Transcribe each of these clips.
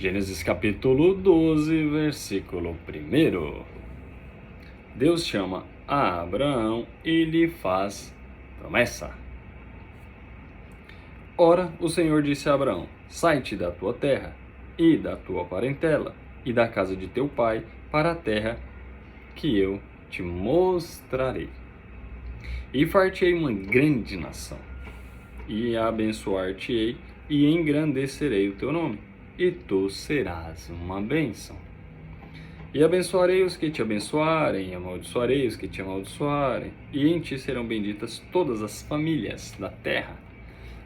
Gênesis capítulo 12, versículo 1. Deus chama a Abraão e lhe faz promessa. Ora, o Senhor disse a Abraão: Sai-te da tua terra e da tua parentela e da casa de teu pai para a terra que eu te mostrarei. E far-te-ei uma grande nação, e abençoar-te-ei e engrandecerei o teu nome, e tu serás uma bênção. E abençoarei os que te abençoarem, e amaldiçoarei os que te amaldiçoarem, e em ti serão benditas todas as famílias da terra.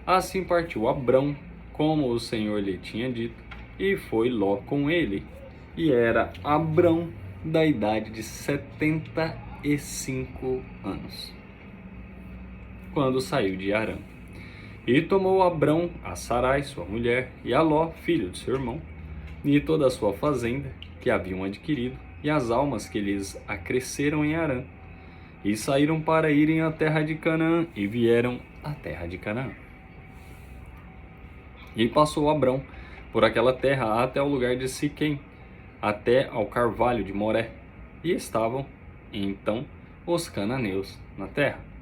Assim partiu Abrão, como o Senhor lhe tinha dito, e foi Ló com ele. E era Abrão da idade de 75 anos, quando saiu de Harã. E tomou Abrão a Sarai, sua mulher, e a Ló, filho de seu irmão, e toda a sua fazenda, que haviam adquirido, e as almas que lhes acresceram em Harã. E saíram para irem à terra de Canaã, e vieram à terra de Canaã. E passou Abrão por aquela terra até o lugar de Siquém, até ao carvalho de Moré. E estavam, então, os cananeus na terra.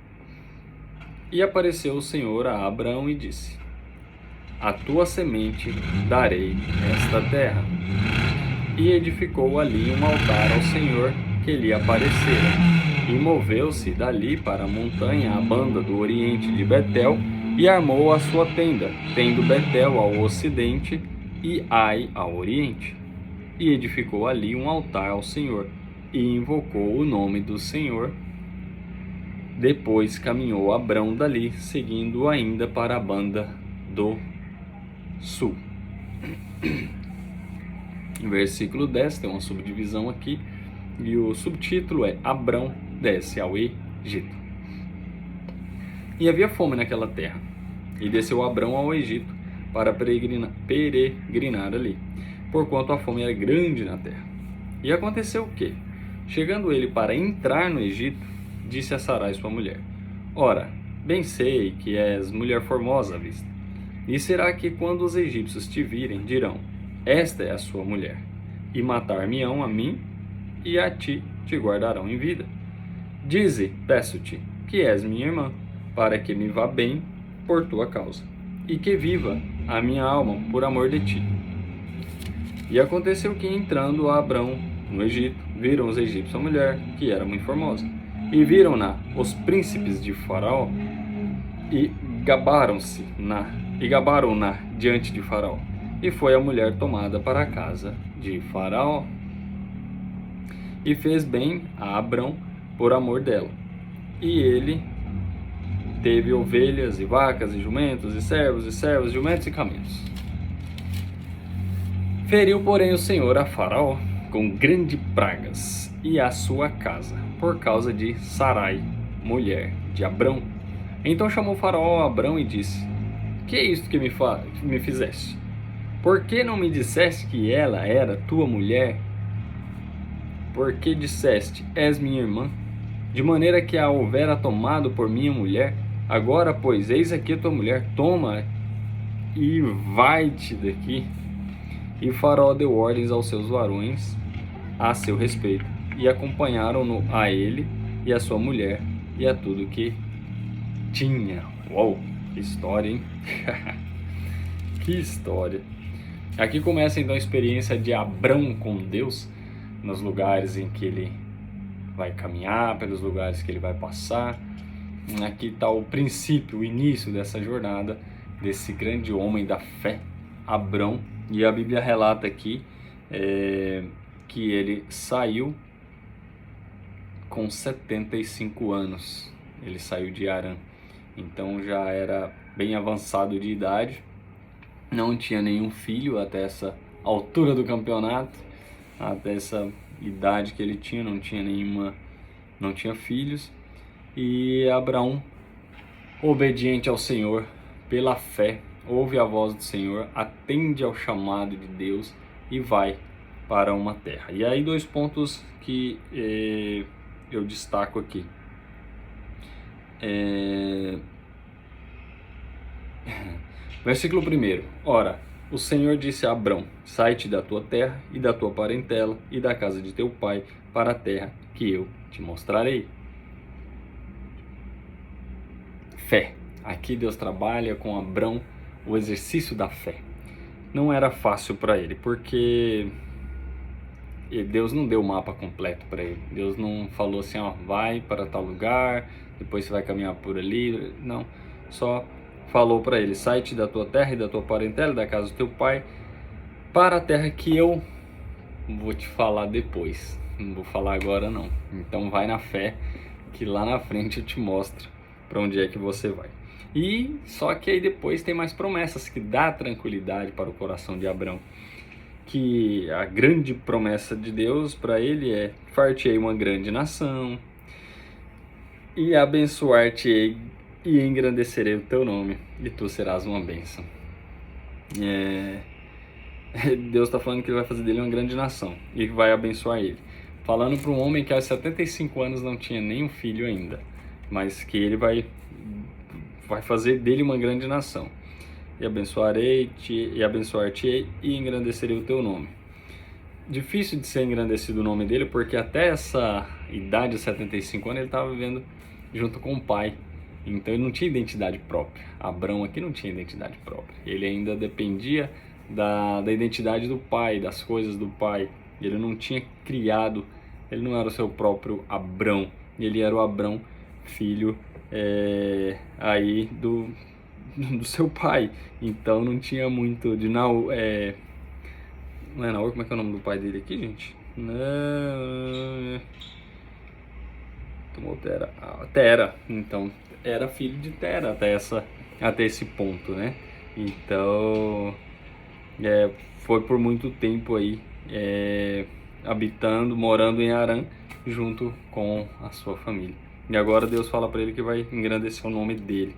E apareceu o Senhor a Abrão e disse: A tua semente darei esta terra. E edificou ali um altar ao Senhor que lhe aparecera. E moveu-se dali para a montanha, a banda do oriente de Betel, e armou a sua tenda, tendo Betel ao ocidente e Ai ao oriente. E edificou ali um altar ao Senhor, e invocou o nome do Senhor. Depois caminhou Abrão dali, seguindo ainda para a banda do sul. Versículo 10, tem uma subdivisão aqui, e o subtítulo é Abrão desce ao Egito. E havia fome naquela terra, e desceu Abrão ao Egito para peregrinar ali, porquanto a fome era grande na terra. E aconteceu o quê? Chegando ele para entrar no Egito, disse a Sarai sua mulher: Ora, bem sei que és mulher formosa à vista. E será que quando os egípcios te virem, dirão: Esta é a sua mulher, e matar-me-ão a mim, e a ti te guardarão em vida? Dize, peço-te, que és minha irmã, para que me vá bem por tua causa, e que viva a minha alma por amor de ti. E aconteceu que, entrando Abrão no Egito, viram os egípcios a mulher, que era muito formosa. E viram-na os príncipes de Faraó, e gabaram-na diante de Faraó. E foi a mulher tomada para a casa de Faraó. E fez bem a Abrão por amor dela. E ele teve ovelhas e vacas e jumentos e servos, jumentos e camelos. Feriu, porém, o Senhor a Faraó com grandes pragas e a sua casa, por causa de Sarai, mulher de Abrão. Então chamou Faraó a Abrão e disse: Que é isto que me fizeste? Por que não me disseste que ela era tua mulher? Por que disseste: És minha irmã? De maneira que a houvera tomado por minha mulher. Agora, pois, eis aqui a tua mulher, toma e vai-te daqui. E Faraó deu ordens aos seus varões a seu respeito, e acompanharam-no a ele e a sua mulher e a tudo que tinha. Uau, que história, hein? Que história. Aqui começa então a experiência de Abrão com Deus, nos lugares em que ele vai caminhar, pelos lugares que ele vai passar. Aqui está o princípio, o início dessa jornada desse grande homem da fé, Abrão. E a Bíblia relata aqui que ele saiu com 75 anos. Ele saiu de Harã, então já era bem avançado de idade, não tinha nenhum filho até essa altura do campeonato, até essa idade que ele tinha, não tinha filhos. E Abraão, obediente ao Senhor, pela fé, ouve a voz do Senhor, atende ao chamado de Deus e vai para uma terra. E aí 2 pontos que eu destaco aqui. Versículo 1. Ora, o Senhor disse a Abrão: sai-te da tua terra e da tua parentela e da casa de teu pai para a terra que eu te mostrarei. Fé. Aqui Deus trabalha com Abrão o exercício da fé. Não era fácil para ele, porque Deus não deu o mapa completo para ele. Deus não falou assim, ó, vai para tal lugar, depois você vai caminhar por ali. Não, só falou para ele: sai-te da tua terra e da tua parentela, da casa do teu pai, para a terra que eu vou te falar depois. Não vou falar agora não. Então vai na fé, que lá na frente eu te mostro para onde é que você vai. E só que aí depois tem mais promessas que dá tranquilidade para o coração de Abrão. Que a grande promessa de Deus para ele é: far-te-ei uma grande nação, e abençoar-te-ei e engrandecerei o teu nome, e tu serás uma bênção. Deus está falando que ele vai fazer dele uma grande nação e vai abençoar ele. Falando para um homem que aos 75 anos não tinha nenhum filho ainda, mas que ele vai fazer dele uma grande nação. E abençoar-te e engrandecerei o teu nome. Difícil de ser engrandecido o nome dele, porque até essa idade de 75 anos ele estava vivendo junto com o pai. Então ele não tinha identidade própria. Abrão aqui não tinha identidade própria. Ele ainda dependia da identidade do pai, das coisas do pai. Ele não tinha criado, ele não era o seu próprio Abrão. Ele era o Abrão, filho aí do seu pai. Então não tinha muito de Naor. Não é Naor, como é que é o nome do pai dele aqui, gente? Tomou Tera. Então era filho de Tera até esse ponto, né? Então foi por muito tempo aí morando em Harã junto com a sua família. E agora Deus fala para ele que vai engrandecer o nome dele.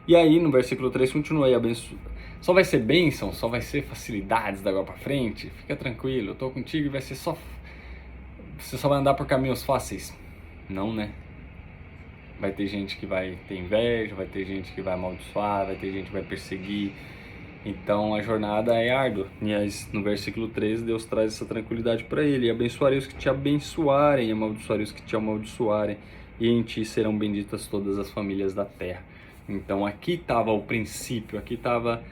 E aí no versículo 3 continua aí: só vai ser bênção, só vai ser facilidades da agora para frente, fica tranquilo, eu tô contigo e vai ser só, você só vai andar por caminhos fáceis. Não, né? Vai ter gente que vai ter inveja, vai ter gente que vai amaldiçoar, vai ter gente que vai perseguir. Então a jornada é árdua. E aí, no versículo 13 Deus traz essa tranquilidade para ele: e abençoarei os que te abençoarem, e amaldiçoarei os que te amaldiçoarem, e em ti serão benditas todas as famílias da terra. Então aqui estava o princípio, aqui estava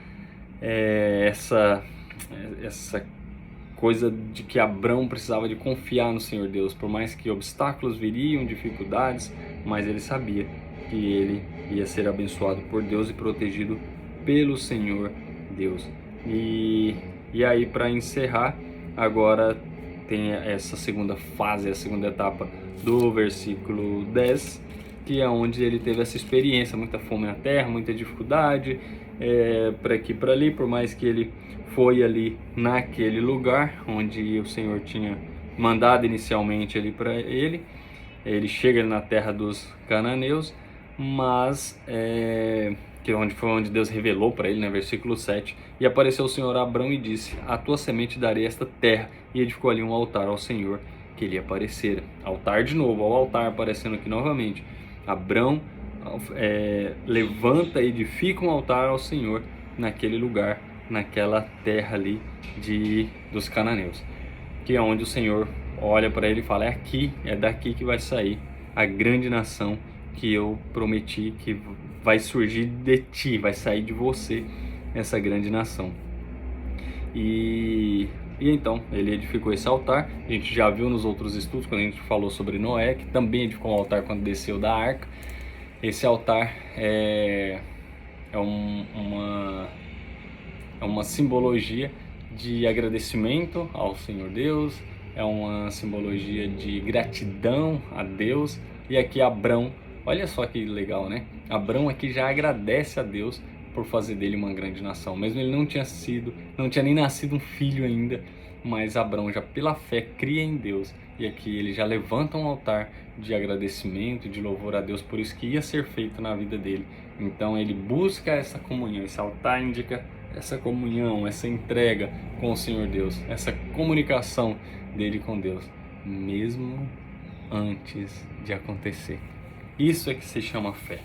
essa coisa de que Abrão precisava de confiar no Senhor Deus, por mais que obstáculos viriam, dificuldades, mas ele sabia que ele ia ser abençoado por Deus e protegido pelo Senhor Deus. E aí, para encerrar, agora tem essa segunda fase, a segunda etapa do versículo 10, que é onde ele teve essa experiência: muita fome na terra, muita dificuldade, para aqui e para ali, por mais que ele foi ali naquele lugar onde o Senhor tinha mandado inicialmente ali para ele. Ele chega na terra dos cananeus, mas foi onde Deus revelou para ele, né? Versículo 7: e apareceu o Senhor a Abrão e disse: a tua semente darei esta terra, e edificou ali um altar ao Senhor que lhe aparecera. Altar de novo, ao altar aparecendo aqui novamente. Abrão levanta e edifica um altar ao Senhor naquele lugar, naquela terra ali dos cananeus, que é onde o Senhor olha para ele e fala: é daqui que vai sair a grande nação que eu prometi que vai surgir de ti, vai sair de você essa grande nação. E então ele edificou esse altar. A gente já viu nos outros estudos, quando a gente falou sobre Noé, que também edificou um altar quando desceu da arca. Esse altar é uma simbologia de agradecimento ao Senhor Deus, é uma simbologia de gratidão a Deus. E aqui Abrão, olha só que legal, né? Abrão aqui já agradece a Deus por fazer dele uma grande nação. Mesmo ele não tinha nem nascido um filho ainda, mas Abrão já pela fé cria em Deus. E aqui ele já levanta um altar de agradecimento, de louvor a Deus por isso que ia ser feito na vida dele. Então ele busca essa comunhão, esse altar indica essa comunhão, essa entrega com o Senhor Deus, essa comunicação dele com Deus, mesmo antes de acontecer. Isso é que se chama fé.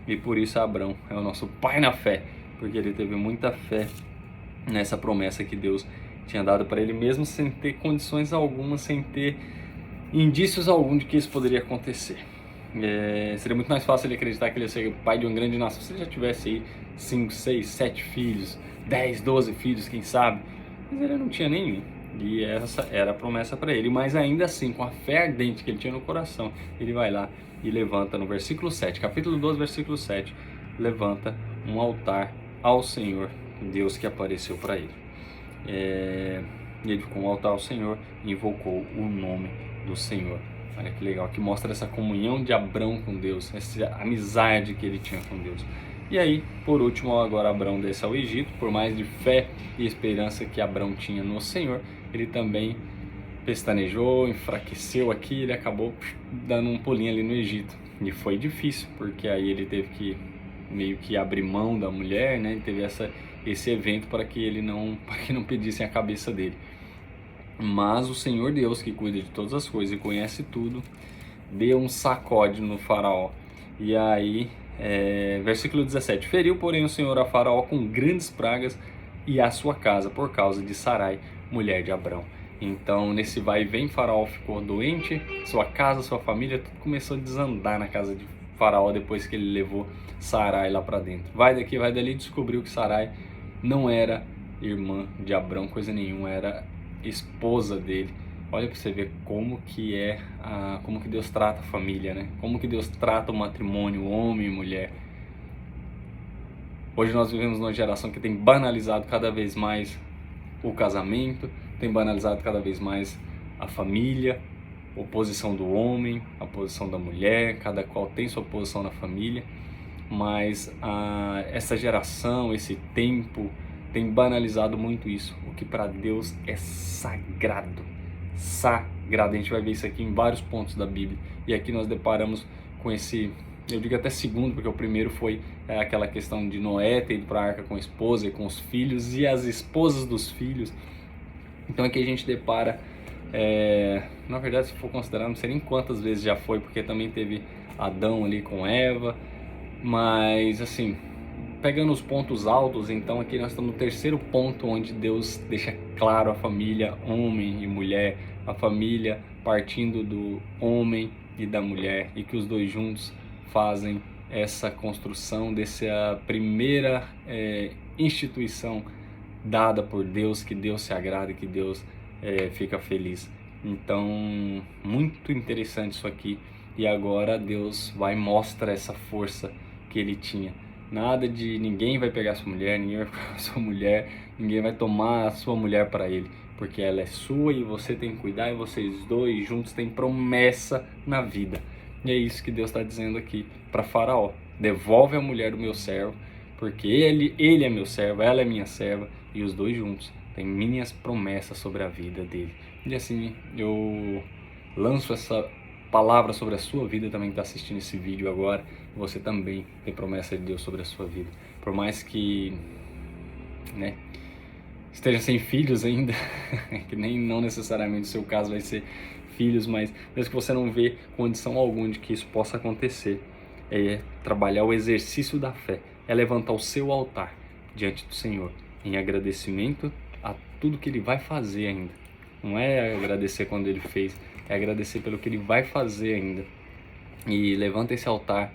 E por isso Abrão é o nosso pai na fé, porque ele teve muita fé nessa promessa que Deus tinha dado para ele, mesmo sem ter condições algumas, sem ter indícios algum de que isso poderia acontecer. Seria muito mais fácil ele acreditar que ele ia ser pai de uma grande nação se ele já tivesse aí 5, 6, 7 filhos, 10, 12 filhos, quem sabe. Mas ele não tinha nenhum. E essa era a promessa para ele. Mas ainda assim, com a fé ardente que ele tinha no coração, ele vai lá e levanta no versículo 7, capítulo 12, versículo 7, levanta um altar ao Senhor, Deus que apareceu para ele. Ele ficou um altar ao Senhor e invocou o nome do Senhor. Olha que legal, que mostra essa comunhão de Abrão com Deus, essa amizade que ele tinha com Deus. E aí, por último, agora Abrão desce ao Egito. Por mais de fé e esperança que Abrão tinha no Senhor, ele também pestanejou, enfraqueceu aqui, ele acabou dando um pulinho ali no Egito. E foi difícil, porque aí ele teve que meio que abrir mão da mulher, né? Ele teve esse evento para que não pedissem a cabeça dele. Mas o Senhor Deus, que cuida de todas as coisas e conhece tudo, deu um sacode no faraó. E aí, versículo 17, feriu porém o Senhor a faraó com grandes pragas e a sua casa por causa de Sarai, mulher de Abrão. Então, nesse vai e vem, faraó ficou doente, sua casa, sua família, tudo começou a desandar na casa de faraó depois que ele levou Sarai lá para dentro. Vai daqui, vai dali, descobriu que Sarai não era irmã de Abrão, coisa nenhuma, era esposa dele. Olha para você ver como que Deus trata a família, né? Como que Deus trata o matrimônio, homem e mulher. Hoje nós vivemos numa geração que tem banalizado cada vez mais o casamento, tem banalizado cada vez mais a família, a posição do homem, a posição da mulher, cada qual tem sua posição na família, mas essa geração, esse tempo, tem banalizado muito isso, o que para Deus é sagrado. Sagrado, a gente vai ver isso aqui em vários pontos da Bíblia, e aqui nós deparamos com esse, eu digo até segundo, porque o primeiro foi aquela questão de Noé ter ido para a arca com a esposa e com os filhos, e as esposas dos filhos. Então aqui a gente depara, na verdade, se for considerar, não sei nem quantas vezes já foi, porque também teve Adão ali com Eva, mas assim, pegando os pontos altos, então aqui nós estamos no terceiro ponto, onde Deus deixa claro a família, homem e mulher, a família partindo do homem e da mulher, e que os dois juntos fazem essa construção dessa primeira instituição dada por Deus, que Deus se agrada, que Deus fica feliz. Então, muito interessante isso aqui. E agora Deus vai mostrar essa força que ele tinha. Nada de ninguém vai pegar sua mulher, ninguém vai pegar sua mulher, ninguém vai tomar a sua mulher para ele, porque ela é sua e você tem que cuidar, e vocês dois juntos têm promessa na vida. E é isso que Deus está dizendo aqui para Faraó: devolve a mulher do meu servo, porque ele é meu servo, ela é minha serva, e os dois juntos têm minhas promessas sobre a vida dele. E assim eu lanço essa palavra sobre a sua vida também, que está assistindo esse vídeo agora. Você também tem promessa de Deus sobre a sua vida, por mais que esteja sem filhos ainda, que não necessariamente o seu caso vai ser filhos, mas mesmo que você não vê condição alguma de que isso possa acontecer, é trabalhar o exercício da fé, é levantar o seu altar diante do Senhor em agradecimento a tudo que Ele vai fazer ainda. Não é agradecer quando Ele fez, é agradecer pelo que Ele vai fazer ainda. E levanta esse altar,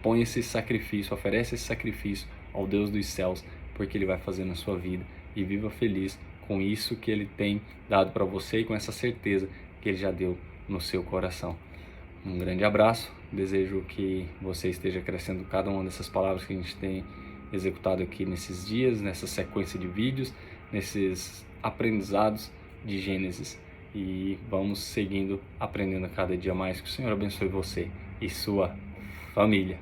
põe esse sacrifício, oferece esse sacrifício ao Deus dos céus, porque Ele vai fazer na sua vida, e viva feliz com isso que Ele tem dado para você e com essa certeza que Ele já deu no seu coração. Um grande abraço, desejo que você esteja crescendo cada uma dessas palavras que a gente tem executado aqui nesses dias, nessa sequência de vídeos, nesses aprendizados de Gênesis, e vamos seguindo, aprendendo a cada dia mais. Que o Senhor abençoe você e sua família.